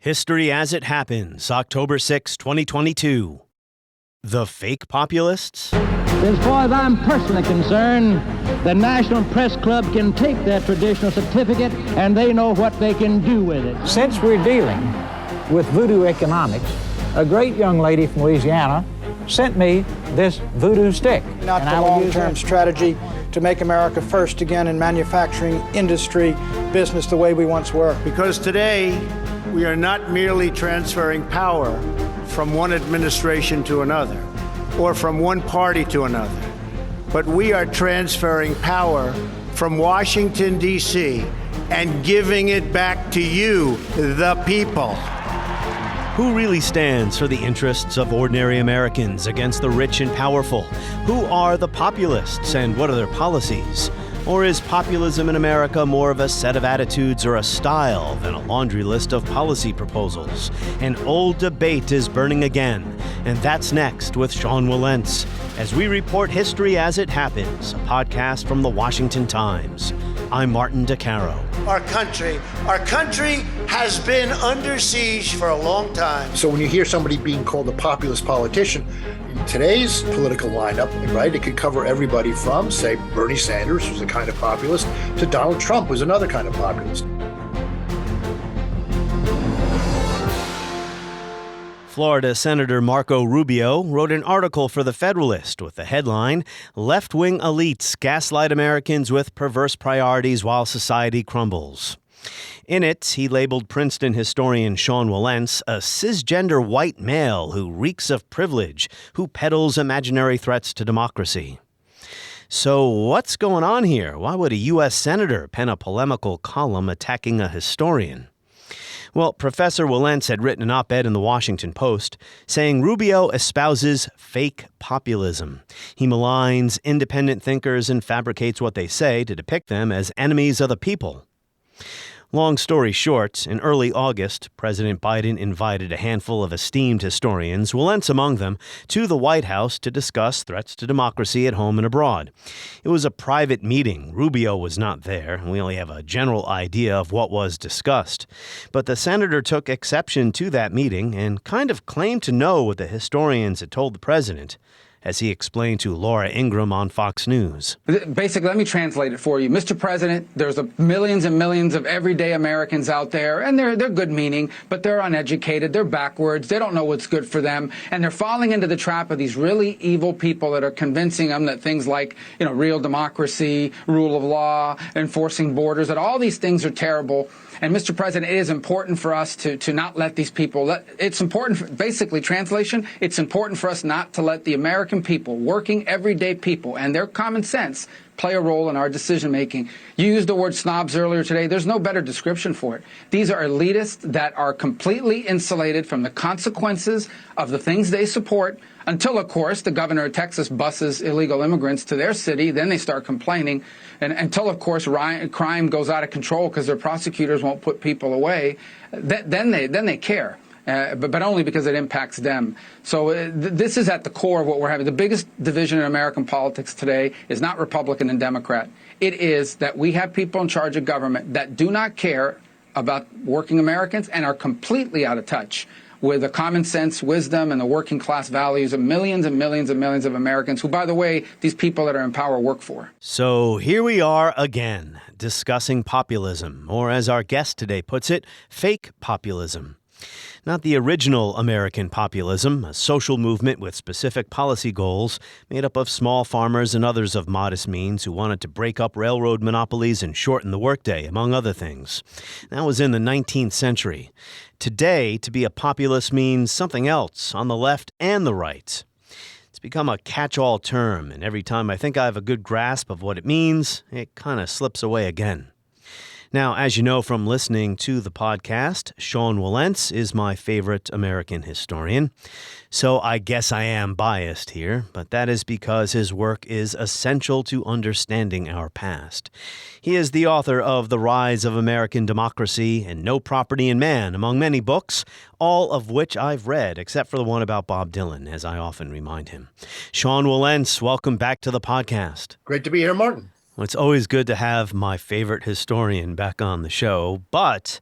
History as it happens, October 6, 2022. The fake populists? As far as I'm personally concerned, the National Press Club can take that traditional certificate and they know what they can do with it. Since we're dealing with voodoo economics, a great young lady from Louisiana sent me this voodoo stick. Not the long-term strategy to make America first again in manufacturing, industry, business the way we once were. Because today, we are not merely transferring power from one administration to another or from one party to another, but we are transferring power from Washington, D.C. and giving it back to you, the people. Who really stands for the interests of ordinary Americans against the rich and powerful? Who are the populists and what are their policies? Or is populism in America more of a set of attitudes or a style than a laundry list of policy proposals? An old debate is burning again, and that's next with Sean Wilentz as we report history as it happens, a podcast from the Washington Times. I'm Martin DeCaro. Our country has been under siege for a long time. So when you hear somebody being called a populist politician, in today's political lineup, right, it could cover everybody from, say, Bernie Sanders, who's a kind of populist, to Donald Trump, who's another kind of populist. Florida Senator Marco Rubio wrote an article for The Federalist with the headline, "Left-Wing Elites Gaslight Americans with Perverse Priorities While Society Crumbles." In it, he labeled Princeton historian Sean Wilentz a cisgender white male who reeks of privilege, who peddles imaginary threats to democracy. So what's going on here? Why would a U.S. senator pen a polemical column attacking a historian? Well, Professor Wilentz had written an op-ed in the Washington Post saying Rubio espouses fake populism. He maligns independent thinkers and fabricates what they say to depict them as enemies of the people. Long story short, in early August, President Biden invited a handful of esteemed historians, Wilentz among them, to the White House to discuss threats to democracy at home and abroad. It was a private meeting. Rubio was not there, and we only have a general idea of what was discussed. But the senator took exception to that meeting and kind of claimed to know what the historians had told the president, as he explained to Laura Ingraham on Fox News. Basically, let me translate it for you. Mr. President, there's millions and millions of everyday Americans out there, and they're good-meaning, but they're uneducated, they're backwards, they don't know what's good for them, and they're falling into the trap of these really evil people that are convincing them that things like, real democracy, rule of law, enforcing borders, that all these things are terrible. And, Mr. President, it is important for us to not let these people, it's important, basically, translation, it's important for us not to let the American people, working everyday people, and their common sense play a role in our decision-making. You used the word snobs earlier today. There's no better description for it. These are elitists that are completely insulated from the consequences of the things they support until, of course, the governor of Texas buses illegal immigrants to their city. Then they start complaining. And until, of course, crime goes out of control because their prosecutors won't put people away, then they care. But only because it impacts them. So this is at the core of what we're having. The biggest division in American politics today is not Republican and Democrat. It is that we have people in charge of government that do not care about working Americans and are completely out of touch with the common sense, wisdom, and the working class values of millions and millions and millions of Americans who, by the way, these people that are in power work for. So here we are again, discussing populism, or as our guest today puts it, fake populism. Not the original American populism, a social movement with specific policy goals made up of small farmers and others of modest means who wanted to break up railroad monopolies and shorten the workday, among other things. That was in the 19th century. Today, to be a populist means something else on the left and the right. It's become a catch-all term, and every time I think I have a good grasp of what it means, it kind of slips away again. Now, as you know from listening to the podcast, Sean Wilentz is my favorite American historian. So I guess I am biased here, but that is because his work is essential to understanding our past. He is the author of The Rise of American Democracy and No Property in Man, among many books, all of which I've read, except for the one about Bob Dylan, as I often remind him. Sean Wilentz, welcome back to the podcast. Great to be here, Martin. Well, it's always good to have my favorite historian back on the show, but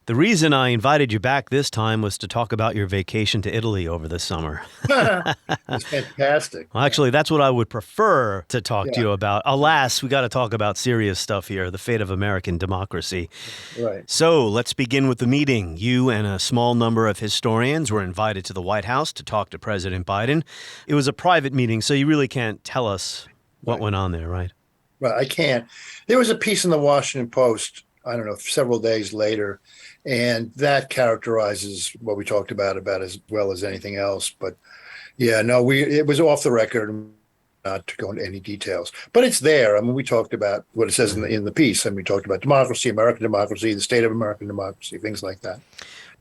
The reason I invited you back this time was to talk about your vacation to Italy over the summer. It's fantastic. Well, actually, that's what I would prefer to talk to you about. Alas, we got to talk about serious stuff here, the fate of American democracy. Right. So let's begin with the meeting. You and a small number of historians were invited to the White House to talk to President Biden. It was a private meeting, so you really can't tell us what went on there, right? Well, I can't. There was a piece in the Washington Post, I don't know, several days later, and that characterizes what we talked about as well as anything else. But yeah, no, it was off the record, not to go into any details. But it's there. I mean, we talked about what it says in the piece, and we talked about democracy, American democracy, the state of American democracy, things like that.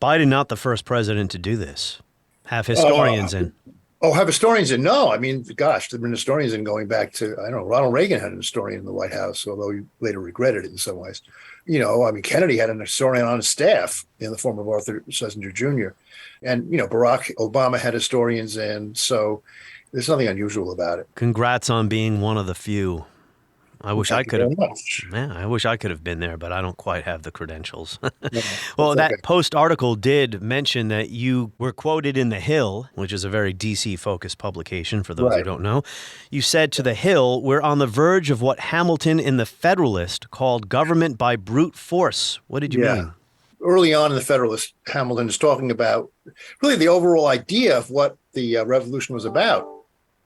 Biden not the first president to do this. Have historians in. Have historians in? No, I mean, gosh, there have been historians in going back to, I don't know, Ronald Reagan had an historian in the White House, although he later regretted it in some ways. You know, I mean, Kennedy had an historian on his staff in the form of Arthur Schlesinger Jr. And, you know, Barack Obama had historians in. So there's nothing unusual about it. Congrats on being one of the few. I wish I could have. Yeah, I wish I could have been there, but I don't quite have the credentials. No, well, that okay. Post article did mention that you were quoted in The Hill, which is a very D.C.-focused publication for those who don't know. You said to The Hill, "We're on the verge of what Hamilton in The Federalist called government by brute force." What did you mean? Early on in The Federalist, Hamilton is talking about really the overall idea of what the revolution was about,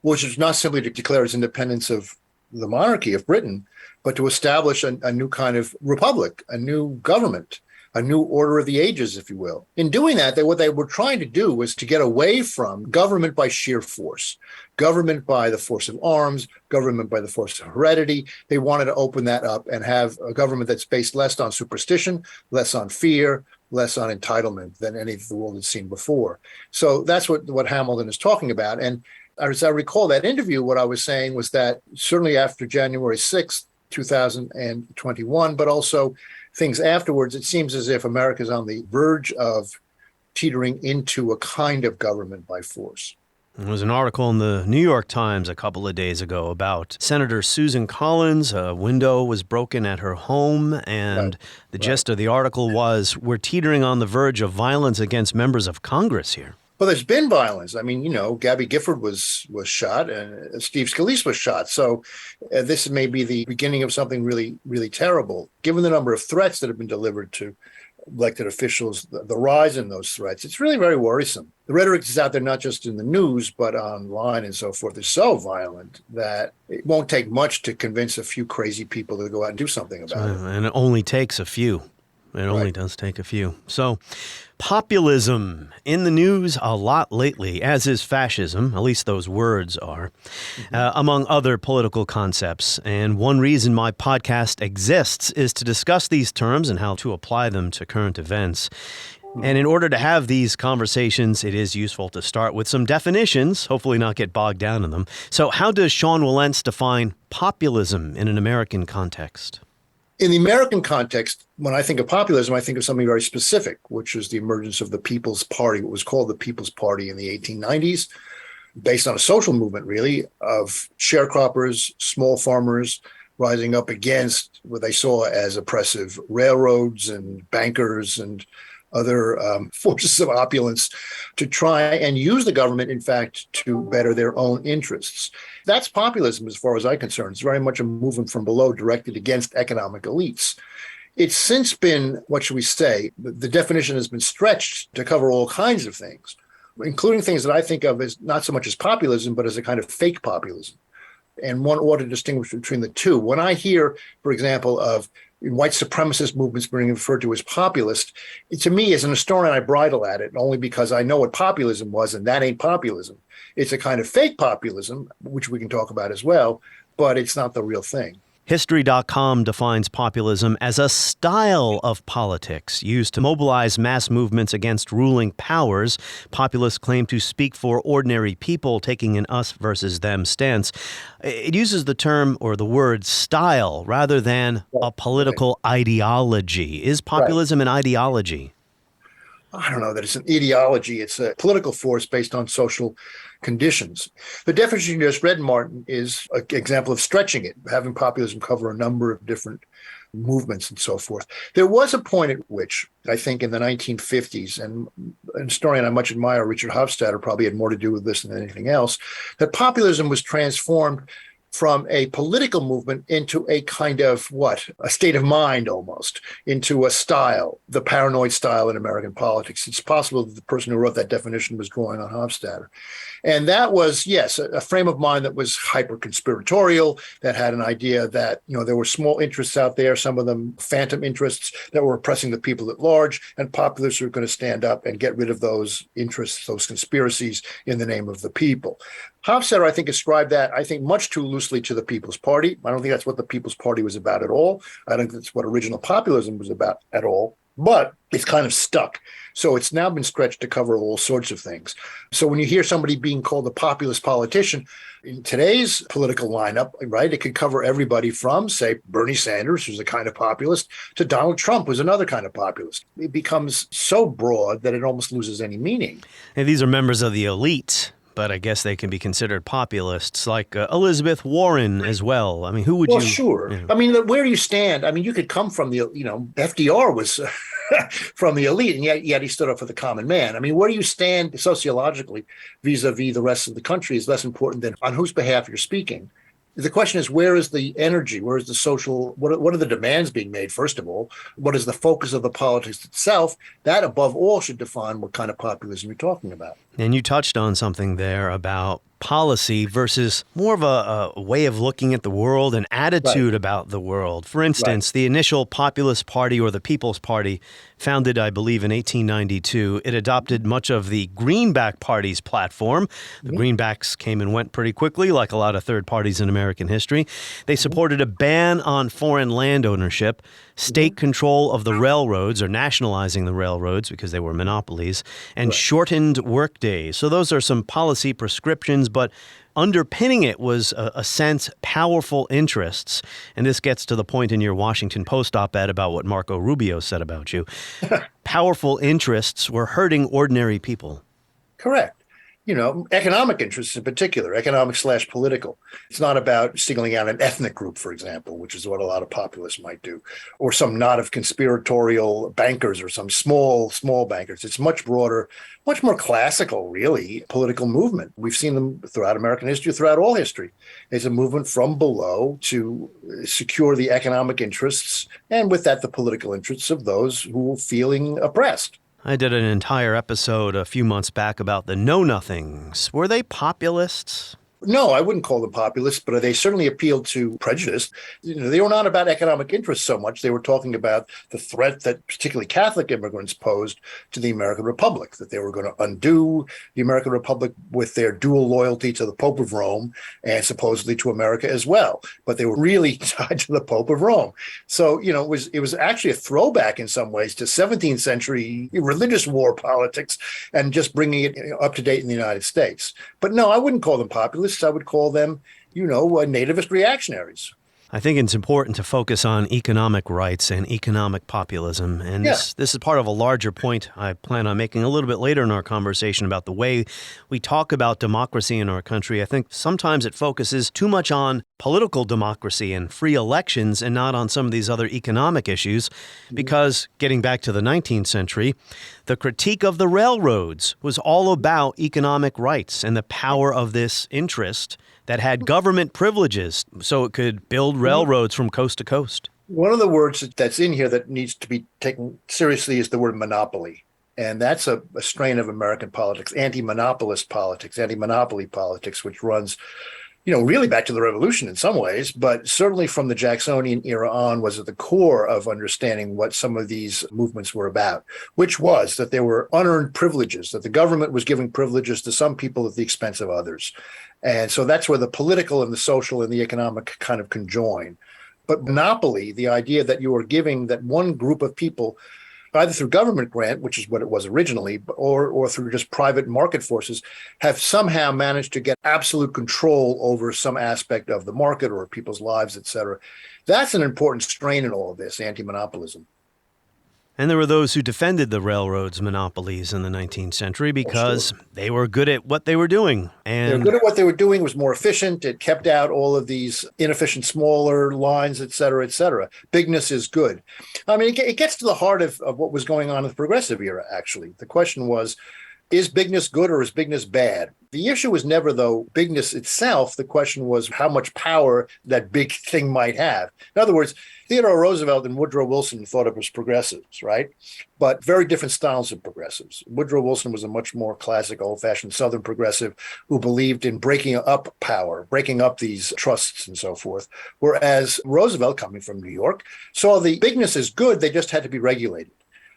which is not simply to declare its independence of the monarchy of Britain, but to establish a new kind of republic, a new government, a new order of the ages, if you will. In doing that, what they were trying to do was to get away from government by sheer force, government by the force of arms, government by the force of heredity. They wanted to open that up and have a government that's based less on superstition, less on fear, less on entitlement than any of the world had seen before. So that's what Hamilton is talking about. And as I recall that interview, what I was saying was that certainly after January 6th, 2021, but also things afterwards, it seems as if America is on the verge of teetering into a kind of government by force. There was an article in the New York Times a couple of days ago about Senator Susan Collins. A window was broken at her home, and the gist of the article was, we're teetering on the verge of violence against members of Congress here. Well, there's been violence. I mean, you know, Gabby Gifford was shot and Steve Scalise was shot. So this may be the beginning of something really, really terrible. Given the number of threats that have been delivered to elected officials, the rise in those threats, it's really very worrisome. The rhetoric is out there not just in the news, but online and so forth. It's so violent that it won't take much to convince a few crazy people to go out and do something about it. And it only takes a few. It only does take a few. So populism in the news a lot lately, as is fascism, at least those words are, among other political concepts. And one reason my podcast exists is to discuss these terms and how to apply them to current events. And in order to have these conversations, it is useful to start with some definitions, hopefully not get bogged down in them. So how does Sean Wilentz define populism in an American context? In the American context, when I think of populism, I think of something very specific, which is the emergence of the People's Party, what was called the People's Party in the 1890s, based on a social movement, really, of sharecroppers, small farmers rising up against what they saw as oppressive railroads and bankers and other forces of opulence to try and use the government, in fact, to better their own interests. That's populism as far as I'm concerned. It's very much a movement from below directed against economic elites. It's since been, what should we say, the definition has been stretched to cover all kinds of things, including things that I think of as not so much as populism, but as a kind of fake populism. And one ought to distinguish between the two. When I hear, for example, of white supremacist movements being referred to as populist, to me, as an historian, I bridle at it only because I know what populism was, and that ain't populism. It's a kind of fake populism, which we can talk about as well, but it's not the real thing. History.com defines populism as a style of politics used to mobilize mass movements against ruling powers. Populists claim to speak for ordinary people, taking an us versus them stance. It uses the term or the word style rather than a political ideology. Is populism an ideology? I don't know that it's an ideology. It's a political force based on social conditions. The definition you just read, Martin, is an example of stretching it, having populism cover a number of different movements and so forth. There was a point at which, I think in the 1950s, and a historian I much admire, Richard Hofstadter, probably had more to do with this than anything else, that populism was transformed from a political movement into a kind of a state of mind almost, into a style, the paranoid style in American politics. It's possible that the person who wrote that definition was drawing on Hofstadter. And that was, yes, a frame of mind that was hyper-conspiratorial, that had an idea that, there were small interests out there, some of them phantom interests that were oppressing the people at large, and populists were going to stand up and get rid of those interests, those conspiracies in the name of the people. Hofstadter, I think, ascribed that, much too loosely to the People's Party. I don't think that's what the People's Party was about at all. I don't think that's what original populism was about at all. But it's kind of stuck. So it's now been stretched to cover all sorts of things. So when you hear somebody being called a populist politician, in today's political lineup, right, it could cover everybody from, say, Bernie Sanders, who's a kind of populist, to Donald Trump, who's another kind of populist. It becomes so broad that it almost loses any meaning. And these are members of the elite, but I guess they can be considered populists, like Elizabeth Warren as well. I mean, who would you... Well, sure. I mean, where do you stand? I mean, you could come from the, FDR was from the elite, and yet he stood up for the common man. I mean, where do you stand sociologically vis-a-vis the rest of the country is less important than on whose behalf you're speaking. The question is, where is the energy? Where is the social? What are the demands being made, first of all? What is the focus of the politics itself? That, above all, should define what kind of populism you're talking about. And you touched on something there about policy versus more of a way of looking at the world, an attitude about the world. For instance, the initial Populist Party, or the People's Party, founded, I believe, in 1892, it adopted much of the Greenback Party's platform. The Greenbacks came and went pretty quickly, like a lot of third parties in American history. They supported a ban on foreign land ownership, state control of the railroads, or nationalizing the railroads because they were monopolies, and shortened workdays. So those are some policy prescriptions, but underpinning it was a sense powerful interests. And this gets to the point in your Washington Post op-ed about what Marco Rubio said about you. Powerful interests were hurting ordinary people. Correct. Economic interests in particular, economic/political. It's not about singling out an ethnic group, for example, which is what a lot of populists might do, or some knot of conspiratorial bankers or some small bankers. It's much broader, much more classical, really, political movement. We've seen them throughout American history, throughout all history. It's a movement from below to secure the economic interests, and with that, the political interests of those who are feeling oppressed. I did an entire episode a few months back about the know-nothings. Were they populists? No, I wouldn't call them populists, but they certainly appealed to prejudice. They were not about economic interests so much. They were talking about the threat that particularly Catholic immigrants posed to the American Republic, that they were going to undo the American Republic with their dual loyalty to the Pope of Rome and supposedly to America as well. But they were really tied to the Pope of Rome. So, it was actually a throwback in some ways to 17th century religious war politics and just bringing it up to date in the United States. But no, I wouldn't call them populists. I would call them, nativist reactionaries. I think it's important to focus on economic rights and economic populism. And this is part of a larger point I plan on making a little bit later in our conversation about the way we talk about democracy in our country. I think sometimes it focuses too much on political democracy and free elections and not on some of these other economic issues. Because getting back to the 19th century, the critique of the railroads was all about economic rights and the power of this interest that had government privileges so it could build railroads from coast to coast. One of the words that's in here that needs to be taken seriously is the word monopoly. And that's a strain of American politics, anti-monopolist politics, anti-monopoly politics, which runs, really back to the Revolution in some ways, but certainly from the Jacksonian era on was at the core of understanding what some of these movements were about, which was that there were unearned privileges, that the government was giving privileges to some people at the expense of others. And so that's where the political and the social and the economic kind of conjoin. But monopoly, the idea that you are giving that one group of people, either through government grant, which is what it was originally, or through just private market forces, have somehow managed to get absolute control over some aspect of the market or people's lives, et cetera. That's an important strain in all of this, anti-monopolism. And there were those who defended the railroads' monopolies in the 19th century because they were good at what they were doing. And they were good at what they were doing. It was more efficient. It kept out all of these inefficient, smaller lines, et cetera, et cetera. Bigness is good. I mean, it gets to the heart of what was going on in the progressive era, actually. The question was, is bigness good or is bigness bad? The issue was never, though, bigness itself. The question was how much power that big thing might have. In other words, Theodore Roosevelt and Woodrow Wilson thought of as progressives, right? But very different styles of progressives. Woodrow Wilson was a much more classic, old-fashioned Southern progressive who believed in breaking up power, breaking up these trusts and so forth. Whereas Roosevelt, coming from New York, saw the bigness as good, they just had to be regulated.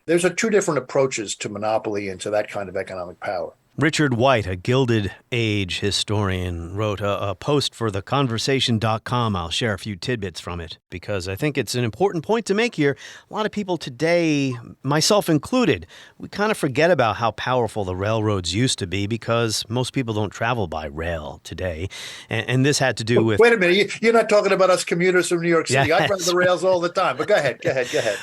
There's two different approaches to monopoly and to that kind of economic power. Richard White, a Gilded Age historian, wrote a post for theconversation.com. I'll share a few tidbits from it because I think it's an important point to make here. A lot of people today, myself included, we kind of forget about how powerful the railroads used to be because most people don't travel by rail today. And this had to do with... Wait a minute. You're not talking about us commuters from New York City. Yes. I run the rails all the time. But go ahead.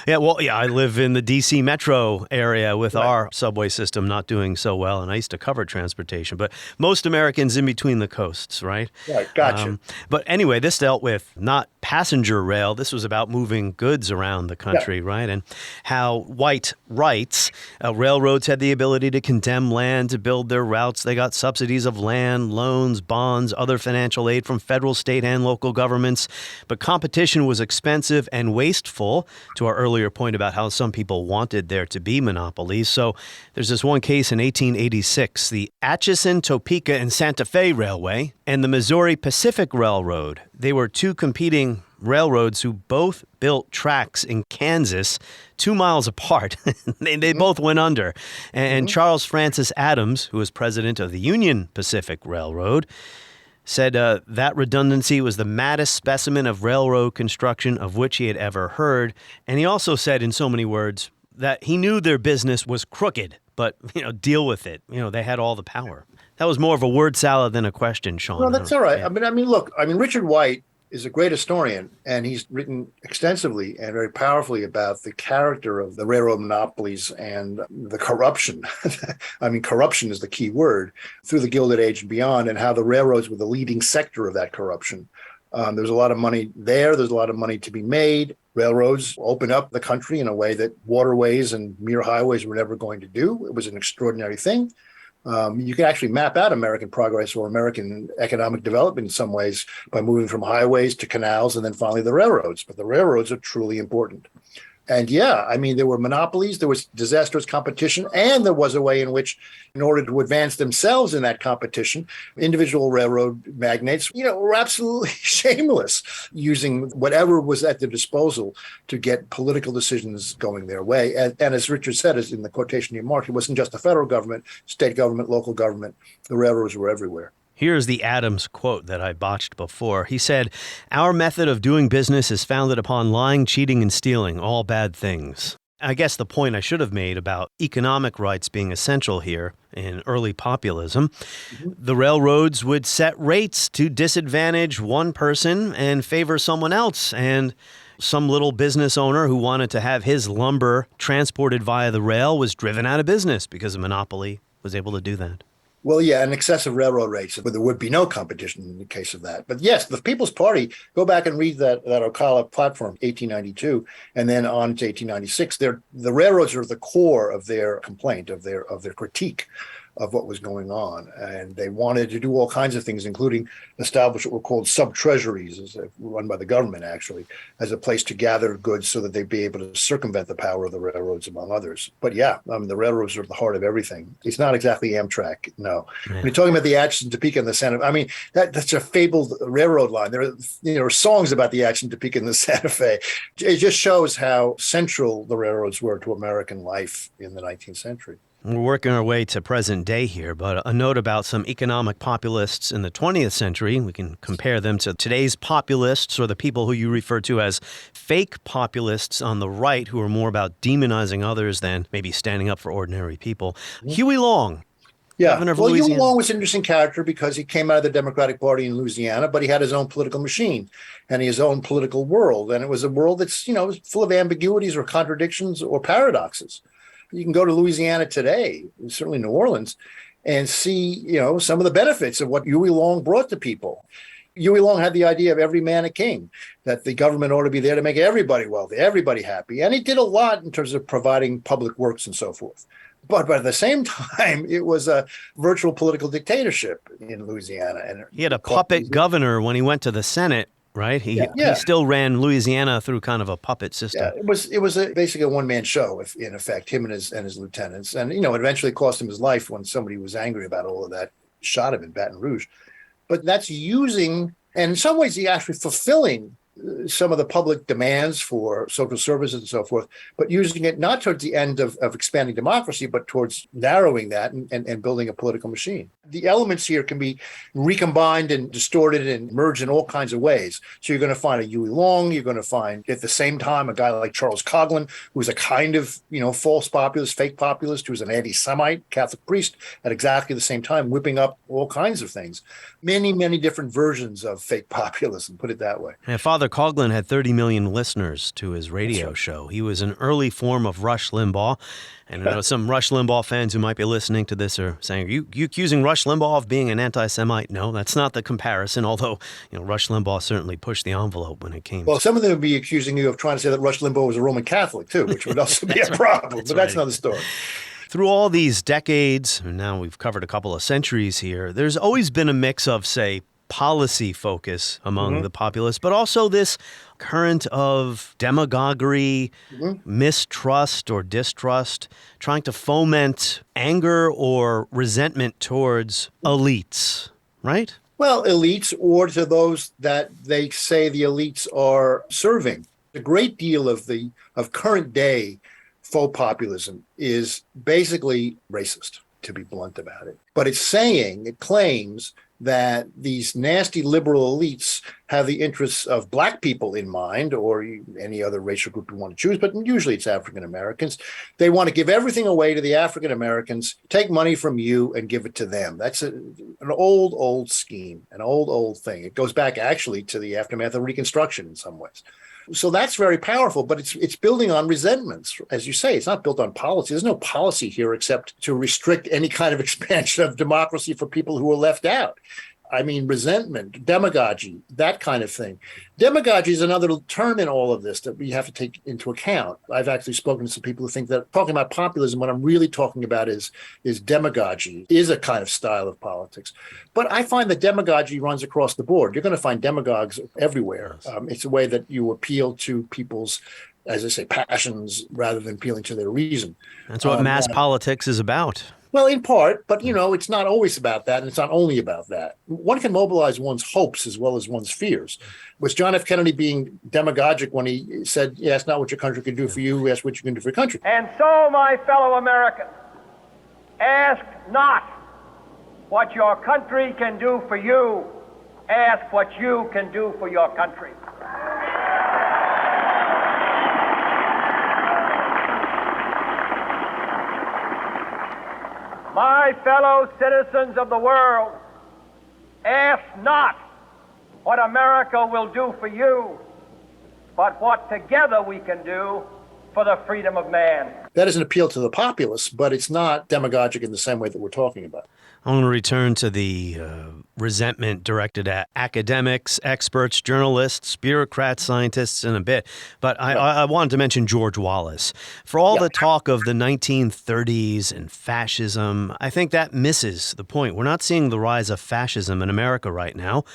Yeah, well, I live in the D.C. metro area with our subway system not doing so well, and I used to cover transportation, but most Americans in between the coasts, right? Right, gotcha. But anyway, this dealt with not passenger rail. This was about moving goods around the country, right? And how White writes, railroads had the ability to condemn land to build their routes. They got subsidies of land, loans, bonds, other financial aid from federal, state, and local governments. But competition was expensive and wasteful, to our earlier point about how some people wanted there to be monopolies. So there's this one case in 1886, the Atchison, Topeka, and Santa Fe Railway and the Missouri Pacific Railroad. They were two competing railroads who both built tracks in Kansas 2 miles apart. they both went under. And Charles Francis Adams, who was president of the Union Pacific Railroad, said that redundancy was the maddest specimen of railroad construction of which he had ever heard. And he also said, in so many words, that he knew their business was crooked, but, deal with it. They had all the power. That was more of a word salad than a question, Sean. No, that's all right. Yeah. I mean, look, Richard White is a great historian, and he's written extensively and very powerfully about the character of the railroad monopolies and the corruption. Corruption is the key word through the Gilded Age and beyond, and how the railroads were the leading sector of that corruption. There's a lot of money there. There's a lot of money to be made. Railroads opened up the country in a way that waterways and mere highways were never going to do. It was an extraordinary thing. You can actually map out American progress or American economic development in some ways by moving from highways to canals and then finally the railroads. But the railroads are truly important. And there were monopolies, there was disastrous competition, and there was a way in which, in order to advance themselves in that competition, individual railroad magnates, were absolutely shameless, using whatever was at their disposal to get political decisions going their way. And as Richard said, as in the quotation you marked, it wasn't just the federal government, state government, local government. The railroads were everywhere. Here's the Adams quote that I botched before. He said, "Our method of doing business is founded upon lying, cheating, and stealing, all bad things." I guess the point I should have made about economic rights being essential here in early populism, the railroads would set rates to disadvantage one person and favor someone else. And some little business owner who wanted to have his lumber transported via the rail was driven out of business because a monopoly was able to do that. Well, yeah, and excessive railroad rates, but there would be no competition in the case of that. But yes, the People's Party, go back and read that Ocala platform, 1892, and then on to 1896. The railroads are the core of their complaint, of their critique of what was going on. And they wanted to do all kinds of things, including establish what were called sub-treasuries, run by the government, actually, as a place to gather goods so that they'd be able to circumvent the power of the railroads, among others. But the railroads are at the heart of everything. It's not exactly Amtrak, no. When you're talking about the Atchison, Topeka, and the Santa Fe, that's a fabled railroad line. There are songs about the Atchison, Topeka, and the Santa Fe. It just shows how central the railroads were to American life in the 19th century. We're working our way to present day here, but a note about some economic populists in the 20th century. We can compare them to today's populists, or the people who you refer to as fake populists on the right, who are more about demonizing others than maybe standing up for ordinary people. Huey Long Yeah. governor of Well, Huey Louisiana. Long was an interesting character because he came out of the Democratic Party in Louisiana, but he had his own political machine and his own political world. And it was a world that's, full of ambiguities or contradictions or paradoxes. You can go to Louisiana today, certainly New Orleans, and see, some of the benefits of what Huey Long brought to people. Huey Long had the idea of every man a king, that the government ought to be there to make everybody wealthy, everybody happy. And he did a lot in terms of providing public works and so forth. But at the same time, it was a virtual political dictatorship in Louisiana. And he had a puppet governor when he went to the Senate, right? He still ran Louisiana through kind of a puppet system. Yeah, it was basically a one-man show, in effect, him and his lieutenants. And, it eventually cost him his life when somebody was angry about all of that, shot him in Baton Rouge. But that's using, and in some ways, he actually fulfilling some of the public demands for social services and so forth, but using it not towards the end of expanding democracy, but towards narrowing that and building a political machine. The elements here can be recombined and distorted and merged in all kinds of ways. So you're going to find a Huey Long, you're going to find at the same time a guy like Charles Coughlin, who's a kind of, false populist, fake populist, who's an anti-Semite Catholic priest at exactly the same time, whipping up all kinds of things. Many, many different versions of fake populism, put it that way. Yeah, Father Coughlin had 30 million listeners to his radio show. He was an early form of Rush Limbaugh. And I know some Rush Limbaugh fans who might be listening to this are saying, are you accusing Rush Limbaugh of being an anti-Semite? No, that's not the comparison, although Rush Limbaugh certainly pushed the envelope when it came. Well, some of them would be accusing you of trying to say that Rush Limbaugh was a Roman Catholic, too, which would also be a problem. That's another story. Through all these decades, and now we've covered a couple of centuries here, there's always been a mix of, say, policy focus among the populists, but also this current of demagoguery, mistrust or distrust, trying to foment anger or resentment towards elites, right? Well, elites, or to those that they say the elites are serving. A great deal of current day faux populism is basically racist, to be blunt about it. But it claims that these nasty liberal elites have the interests of black people in mind, or any other racial group you want to choose, but usually it's African Americans. They want to give everything away to the African Americans, take money from you and give it to them. That's an old scheme, an old thing. It goes back actually to the aftermath of Reconstruction in some ways. So that's very powerful, but it's building on resentments. As you say, it's not built on policy. There's no policy here except to restrict any kind of expansion of democracy for people who are left out. I mean, resentment, demagogy, that kind of thing. Demagogy is another term in all of this that we have to take into account. I've actually spoken to some people who think that talking about populism, what I'm really talking about is demagogy, is a kind of style of politics. But I find that demagogy runs across the board. You're going to find demagogues everywhere. It's a way that you appeal to people's, as I say, passions rather than appealing to their reason. That's what mass politics is about. Well, in part, but, it's not always about that, and it's not only about that. One can mobilize one's hopes as well as one's fears. Was John F. Kennedy being demagogic when he said, ask not what your country can do for you, ask what you can do for your country? And so, my fellow Americans, ask not what your country can do for you, ask what you can do for your country. My fellow citizens of the world, ask not what America will do for you, but what together we can do for the freedom of man. That is an appeal to the populace, but it's not demagogic in the same way that we're talking about. I want to return to the resentment directed at academics, experts, journalists, bureaucrats, scientists in a bit. But I wanted to mention George Wallace. For all the talk of the 1930s and fascism, I think that misses the point. We're not seeing the rise of fascism in America right now.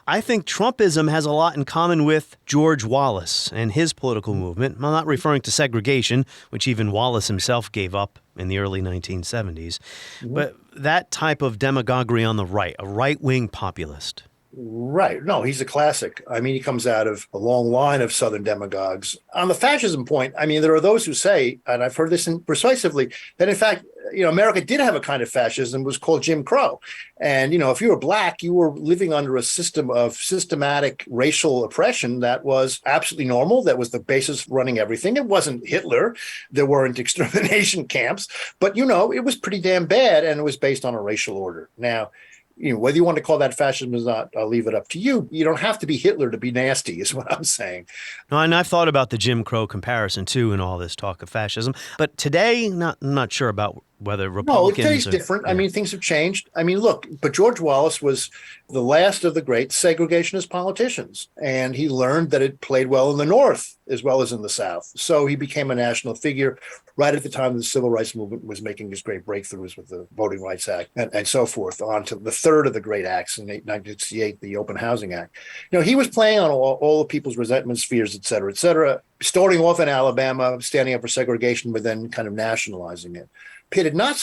I think Trumpism has a lot in common with George Wallace and his political movement. I'm not referring to segregation, which even Wallace himself gave up in the early 1970s. But that type of demagoguery on the right, a right-wing populist. Right. No, he's a classic. I mean, he comes out of a long line of Southern demagogues. On the fascism point, I mean, there are those who say, and I've heard this persuasively, that in fact, America did have a kind of fascism. It was called Jim Crow. And, if you were black, you were living under a system of systematic racial oppression that was absolutely normal. That was the basis running everything. It wasn't Hitler. There weren't extermination camps. But, it was pretty damn bad. And it was based on a racial order. Now, whether you want to call that fascism or not, I'll leave it up to you. You don't have to be Hitler to be nasty, is what I'm saying. No, and I've thought about the Jim Crow comparison, too, in all this talk of fascism. But today, not sure about whether Republicans... No, today's different. Yeah. I mean, things have changed. I mean, look, but George Wallace was the last of the great segregationist politicians. And he learned that it played well in the North as well as in the South. So he became a national figure right at the time the Civil Rights Movement was making his great breakthroughs with the Voting Rights Act and so forth, on to the third of the great acts in 1968, the Open Housing Act. He was playing on all the people's resentments, fears, et cetera, starting off in Alabama, standing up for segregation, but then kind of nationalizing it. Pitted not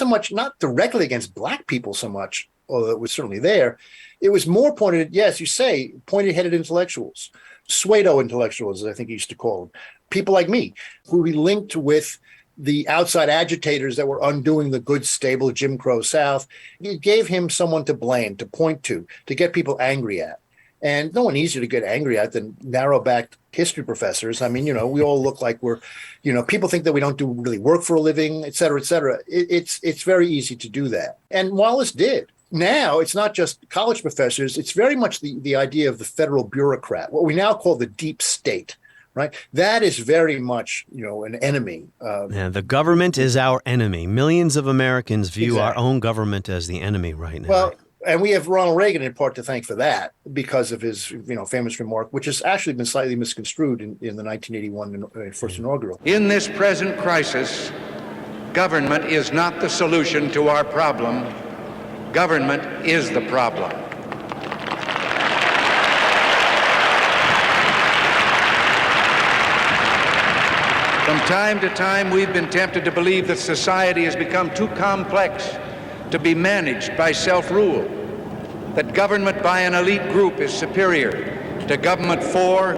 directly against black people so much, although it was certainly there. It was more pointed at, yes, you say, pointed-headed intellectuals, pseudo intellectuals, as I think he used to call them, people like me, who he linked with the outside agitators that were undoing the good, stable Jim Crow South. It gave him someone to blame, to point to get people angry at. And no one easier to get angry at than narrow-backed history professors. I mean, we all look like we're, people think that we don't do really work for a living, et cetera, et cetera. It's very easy to do that. And Wallace did. Now, it's not just college professors. It's very much the idea of the federal bureaucrat, what we now call the deep state. Right. That is very much, an enemy. The government is our enemy. Millions of Americans view our own government as the enemy right now. Well, and we have Ronald Reagan in part to thank for that because of his, famous remark, which has actually been slightly misconstrued in the 1981 first inaugural. In this present crisis, government is not the solution to our problem. Government is the problem. From time to time, we've been tempted to believe that society has become too complex to be managed by self-rule, that government by an elite group is superior to government for,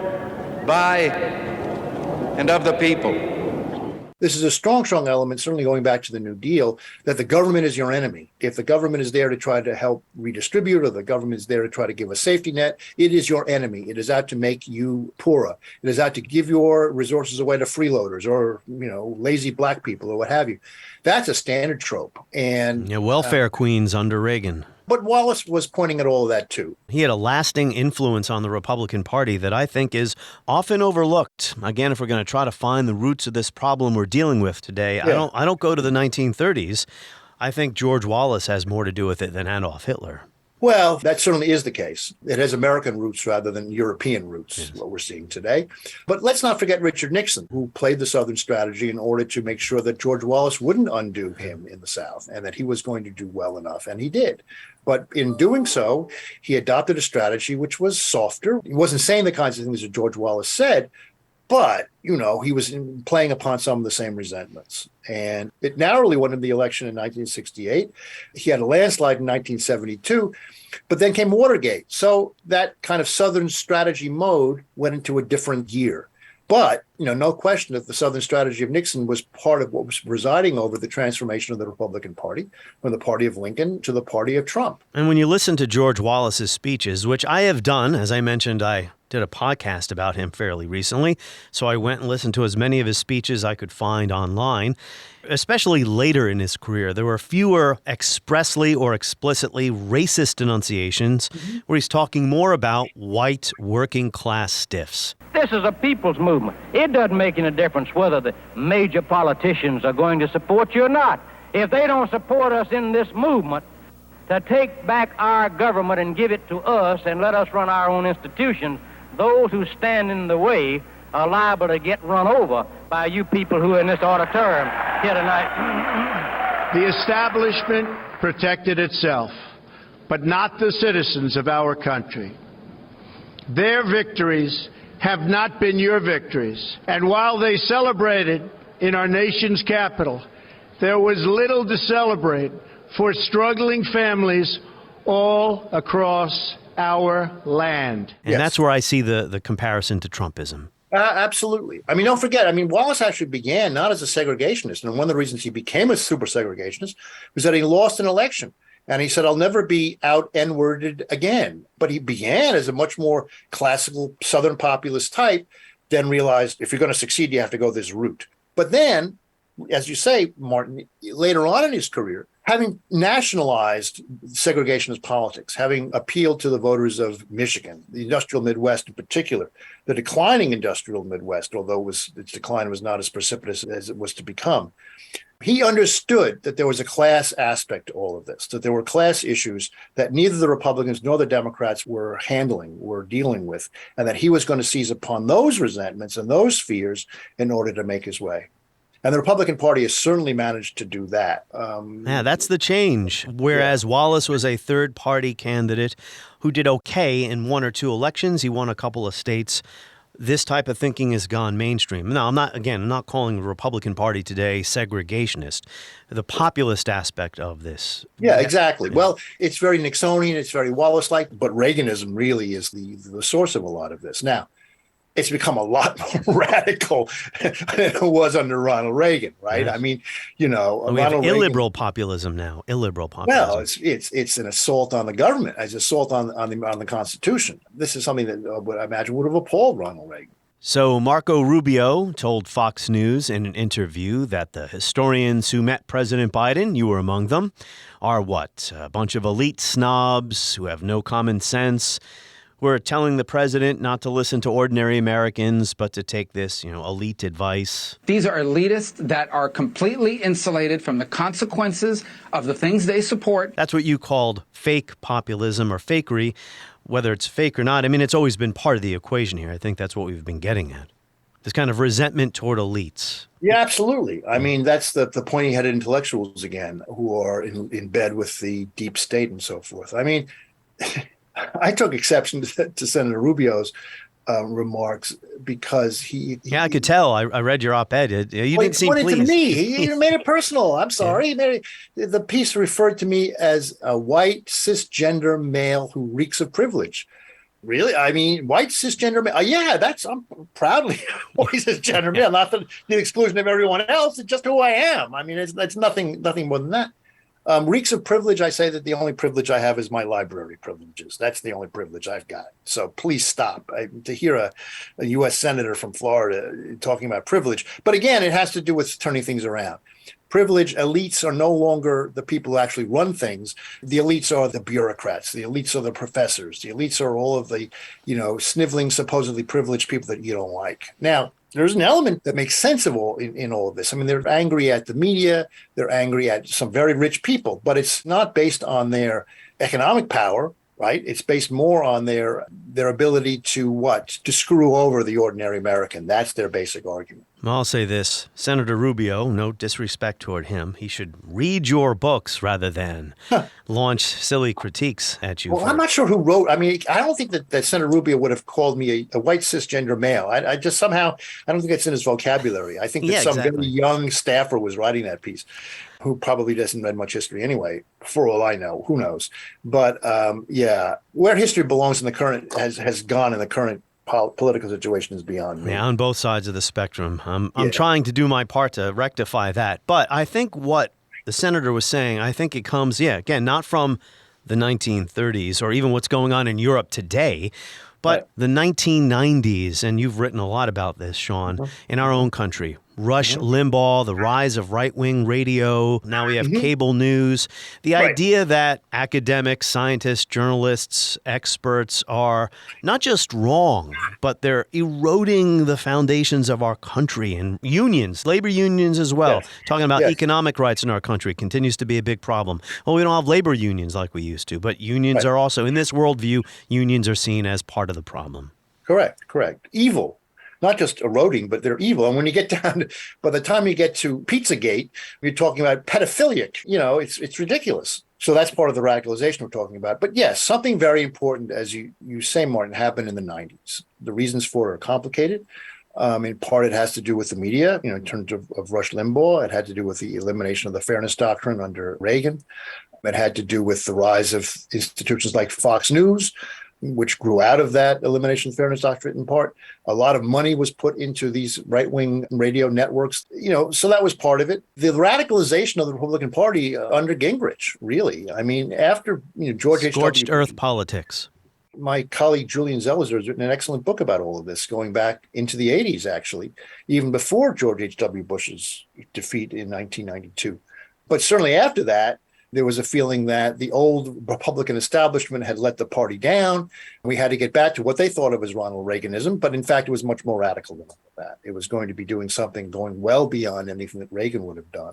by, and of the people. This is a strong element, certainly going back to the New Deal, that the government is your enemy. If the government is there to try to help redistribute, or the government is there to try to give a safety net, it is your enemy. It is out to make you poorer. It is out to give your resources away to freeloaders or, lazy black people or what have you. That's a standard trope. And welfare queens under Reagan. But Wallace was pointing at all of that, too. He had a lasting influence on the Republican Party that I think is often overlooked. Again, if we're going to try to find the roots of this problem we're dealing with today, yeah. I don't go to the 1930s. I think George Wallace has more to do with it than Adolf Hitler. Well, that certainly is the case. It has American roots rather than European roots, yes. What we're seeing today. But let's not forget Richard Nixon, who played the Southern strategy in order to make sure that George Wallace wouldn't undo him in the South and that he was going to do well enough. And he did. But in doing so, he adopted a strategy which was softer. He wasn't saying the kinds of things that George Wallace said, but, he was playing upon some of the same resentments. And it narrowly won him the election in 1968. He had a landslide in 1972, but then came Watergate. So that kind of Southern strategy mode went into a different gear. But, no question that the Southern strategy of Nixon was part of what was presiding over the transformation of the Republican Party from the party of Lincoln to the party of Trump. And when you listen to George Wallace's speeches, which I have done, as I mentioned, I did a podcast about him fairly recently, so I went and listened to as many of his speeches I could find online. Especially later in his career, there were fewer expressly or explicitly racist enunciations where he's talking more about white working class stiffs. This is a people's movement. It doesn't make any difference whether the major politicians are going to support you or not. If they don't support us in this movement to take back our government and give it to us and let us run our own institutions, those who stand in the way are liable to get run over by you people who are in this auditorium here tonight. The establishment protected itself, but not the citizens of our country. Their victories have not been your victories. And while they celebrated in our nation's capital, there was little to celebrate for struggling families all across our land. And that's where I see the comparison to Trumpism. Absolutely. I mean, don't forget, Wallace actually began not as a segregationist. And one of the reasons he became a super segregationist was that he lost an election. And he said, I'll never be out N-worded again. But he began as a much more classical Southern populist type, then realized if you're going to succeed, you have to go this route. But then, as you say, Martin, later on in his career, having nationalized segregationist politics, having appealed to the voters of Michigan, the industrial Midwest in particular, the declining industrial Midwest, although its decline was not as precipitous as it was to become, he understood that there was a class aspect to all of this, that there were class issues that neither the Republicans nor the Democrats were dealing with, and that he was going to seize upon those resentments and those fears in order to make his way. And the Republican Party has certainly managed to do that. That's the change. Whereas Wallace was a third-party candidate who did okay in one or two elections. He won a couple of states. This type of thinking has gone mainstream. Now, I'm not calling the Republican Party today segregationist. The populist aspect of this. Yeah, exactly. Yeah. Well, it's very Nixonian. It's very Wallace-like. But Reaganism really is the source of a lot of this. Now, it's become a lot more radical than it was under Ronald Reagan, right? Yes. I mean, we have illiberal populism now. Illiberal populism. Well, it's an assault on the government, as assault on the Constitution. This is something that I imagine would have appalled Ronald Reagan. So Marco Rubio told Fox News in an interview that the historians who met President Biden, you were among them, are what? A bunch of elite snobs who have no common sense. We're telling the president not to listen to ordinary Americans, but to take this, elite advice. These are elitists that are completely insulated from the consequences of the things they support. That's what you called fake populism or fakery. Whether it's fake or not, it's always been part of the equation here. I think that's what we've been getting at. This kind of resentment toward elites. Yeah, absolutely. That's the pointy-headed intellectuals again, who are in bed with the deep state and so forth. I took exception to Senator Rubio's remarks because he I could tell. I read your op-ed. You didn't seem pleased. To me. He made it personal. I'm sorry. Yeah. The piece referred to me as a white cisgender male who reeks of privilege. Really? White cisgender male. I'm proudly white cisgender male, not the exclusion of everyone else. It's just who I am. It's nothing more than that. Reeks of privilege, I say that the only privilege I have is my library privileges. That's the only privilege I've got. So please stop. To hear a U.S. senator from Florida talking about privilege. But again, it has to do with turning things around. Privilege, elites are no longer the people who actually run things. The elites are the bureaucrats. The elites are the professors. The elites are all of the, sniveling, supposedly privileged people that you don't like. Now, there's an element that makes sense of all in all of this. They're angry at the media. They're angry at some very rich people, but it's not based on their economic power, right? It's based more on their ability to screw over the ordinary American. That's their basic argument. I'll say this. Senator Rubio, no disrespect toward him, he should read your books rather than launch silly critiques at you. Well, I'm not sure who wrote. I don't think that Senator Rubio would have called me a white cisgender male. I just somehow, I don't think it's in his vocabulary. I think that very young staffer was writing that piece, who probably doesn't read much history anyway, for all I know. Who knows? But where history belongs in the current has gone in the current political situation is beyond me. Yeah, on both sides of the spectrum. I'm trying to do my part to rectify that. But I think what the senator was saying, I think it comes, again, not from the 1930s or even what's going on in Europe today, but the 1990s. And you've written a lot about this, Sean, in our own country. Rush Limbaugh, the rise of right-wing radio. Now we have cable news. The idea that academics, scientists, journalists, experts are not just wrong, but they're eroding the foundations of our country, and unions, labor unions as well. Talking about economic rights in our country continues to be a big problem. Well, we don't have labor unions like we used to, but unions are also, in this worldview, unions are seen as part of the problem. Correct. Evil. Not just eroding, but they're evil. And when you get down, by the time you get to Pizzagate, you're talking about pedophilic. It's ridiculous. So that's part of the radicalization we're talking about. But yes, something very important, as you say, Martin, happened in the 90s. The reasons for it are complicated. In part, it has to do with the media, in terms of Rush Limbaugh. It had to do with the elimination of the fairness doctrine under Reagan. It had to do with the rise of institutions like Fox News, which grew out of that elimination of fairness doctrine in part. A lot of money was put into these right-wing radio networks, so that was part of it. The radicalization of the Republican Party under Gingrich, really. I mean, after George H.W. Scorched earth politics. My colleague Julian Zelizer has written an excellent book about all of this, going back into the 80s, actually, even before George H.W. Bush's defeat in 1992. But certainly after that, there was a feeling that the old Republican establishment had let the party down. We had to get back to what they thought of as Ronald Reaganism, but in fact, it was much more radical than that. It was going to be doing something going well beyond anything that Reagan would have done.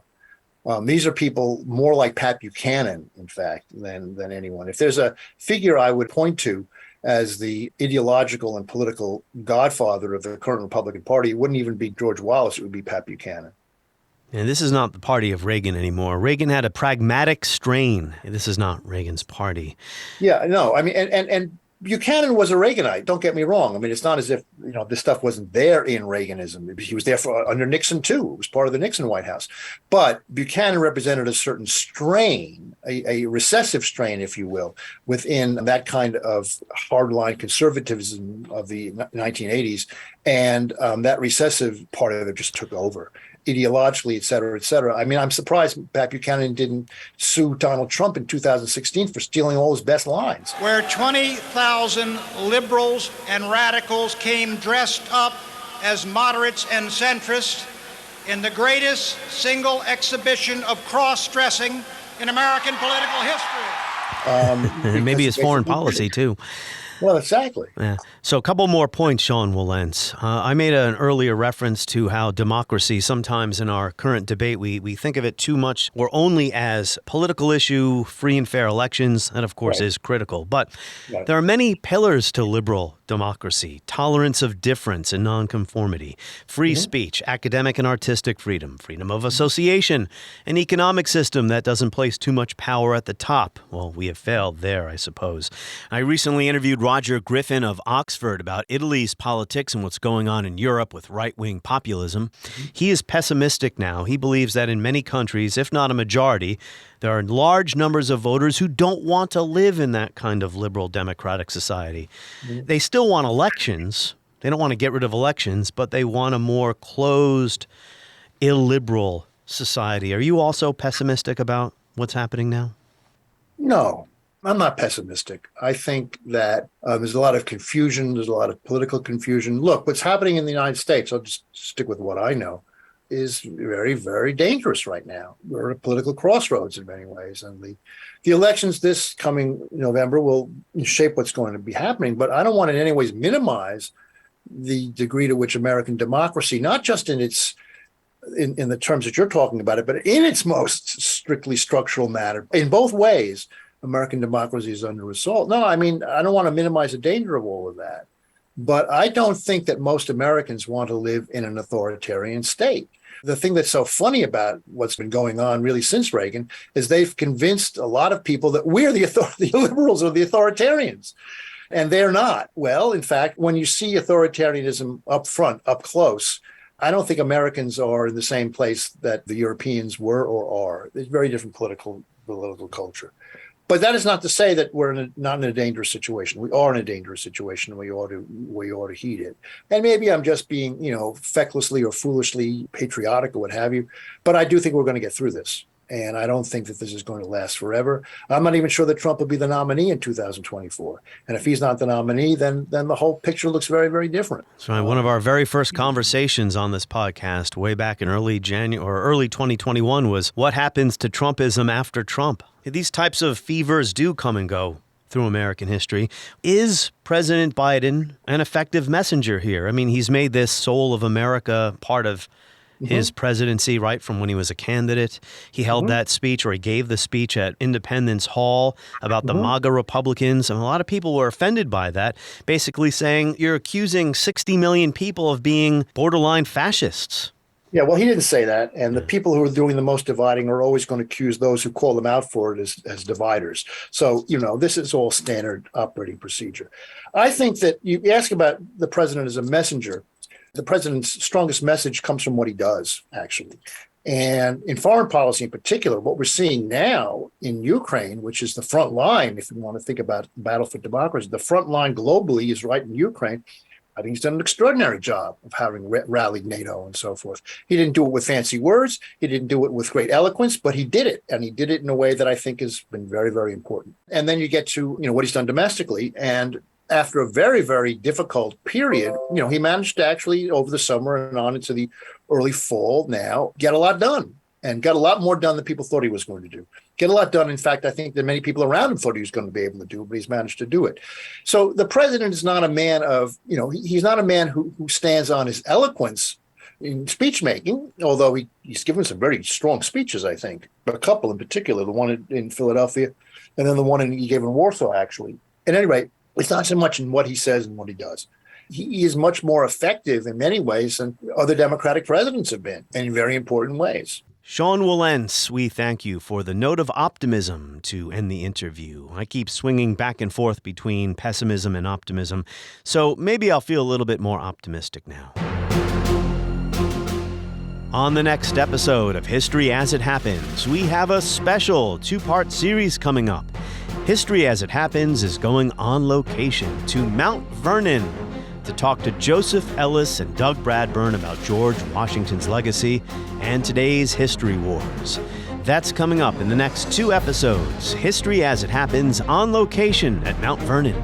These are people more like Pat Buchanan, in fact, than anyone. If there's a figure I would point to as the ideological and political godfather of the current Republican Party, it wouldn't even be George Wallace, it would be Pat Buchanan. And this is not the party of Reagan anymore. Reagan had a pragmatic strain. This is not Reagan's party. Yeah, no, I mean, and Buchanan was a Reaganite. Don't get me wrong. I mean, it's not as if, this stuff wasn't there in Reaganism. He was there under Nixon, too. It was part of the Nixon White House. But Buchanan represented a certain strain, a recessive strain, if you will, within that kind of hardline conservatism of the 1980s. And that recessive part of it just took over. Ideologically, et cetera, et cetera. I mean, I'm surprised Pat Buchanan didn't sue Donald Trump in 2016 for stealing all his best lines. Where 20,000 liberals and radicals came dressed up as moderates and centrists in the greatest single exhibition of cross-dressing in American political history. And maybe his foreign policy, too. Well, exactly. Yeah. So a couple more points, Sean Wilentz. I made an earlier reference to how democracy, sometimes in our current debate, we think of it too much or only as political issue, free and fair elections. That, of course, is critical. But there are many pillars to liberal democracy: tolerance of difference and nonconformity, free speech, academic and artistic freedom, freedom of association, an economic system that doesn't place too much power at the top. Well, we have failed there, I suppose. I recently interviewed Roger Griffin of Oxford about Italy's politics and what's going on in Europe with right-wing populism. He is pessimistic now. He believes that in many countries, if not a majority, there are large numbers of voters who don't want to live in that kind of liberal democratic society. They still want elections. They don't want to get rid of elections, but they want a more closed, illiberal society. Are you also pessimistic about what's happening now? No. I'm not pessimistic. I think that there's a lot of confusion. There's a lot of political confusion. Look, what's happening in the United States, I'll just stick with what I know, is very, very dangerous right now. We're at a political crossroads in many ways. And the elections this coming November will shape what's going to be happening. But I don't want to in any ways minimize the degree to which American democracy, not just in its in the terms that you're talking about it, but in its most strictly structural matter, in both ways, American democracy is under assault. No, I mean, I don't want to minimize the danger of all of that. But I don't think that most Americans want to live in an authoritarian state. The thing that's so funny about what's been going on really since Reagan is they've convinced a lot of people that we're the liberals or the authoritarians. And they're not. Well, in fact, when you see authoritarianism up front, up close, I don't think Americans are in the same place that the Europeans were or are. There's very different political culture. But that is not to say that we're not in a dangerous situation. We are in a dangerous situation, and we ought to heed it. And maybe I'm just being, fecklessly or foolishly patriotic or what have you. But I do think we're going to get through this. And I don't think that this is going to last forever. I'm not even sure that Trump will be the nominee in 2024. And if he's not the nominee, then the whole picture looks very, very different. That's right. One of our very first conversations on this podcast way back in early 2021 was what happens to Trumpism after Trump. These types of fevers do come and go through American history. Is President Biden an effective messenger here? I mean, he's made this soul of America part of his presidency, right, from when he was a candidate. He held that speech, or he gave the speech at Independence Hall about the MAGA Republicans. And a lot of people were offended by that, basically saying you're accusing 60 million people of being borderline fascists. Yeah, well, he didn't say that. And the people who are doing the most dividing are always going to accuse those who call them out for it as dividers. So, this is all standard operating procedure. I think that you ask about the president as a messenger. The president's strongest message comes from what he does, actually. And in foreign policy in particular, what we're seeing now in Ukraine, which is the front line, if you want to think about the battle for democracy, the front line globally is right in Ukraine. I think he's done an extraordinary job of having rallied NATO and so forth. He didn't do it with fancy words. He didn't do it with great eloquence, but he did it. And he did it in a way that I think has been very, very important. And then you get to, what he's done domestically. And after a very, very difficult period, he managed to actually, over the summer and on into the early fall now, get a lot done, and got a lot more done than people thought he was going to do. Get a lot done, in fact, I think, that many people around him thought he was going to be able to do, but he's managed to do it. So the president is not a man of, he's not a man who stands on his eloquence in speech making, although he's given some very strong speeches, I think, a couple in particular, the one in Philadelphia and then the one he gave in Warsaw, actually. At any rate, it's not so much in what he says and what he does. He is much more effective in many ways than other Democratic presidents have been, and in very important ways. Sean Wilentz, we thank you for the note of optimism to end the interview. I keep swinging back and forth between pessimism and optimism, so maybe I'll feel a little bit more optimistic now. On the next episode of History as It Happens, we have a special two-part series coming up. History as It Happens is going on location to Mount Vernon to talk to Joseph Ellis and Doug Bradburn about George Washington's legacy and today's history wars. That's coming up in the next 2 episodes. History as It Happens on location at Mount Vernon.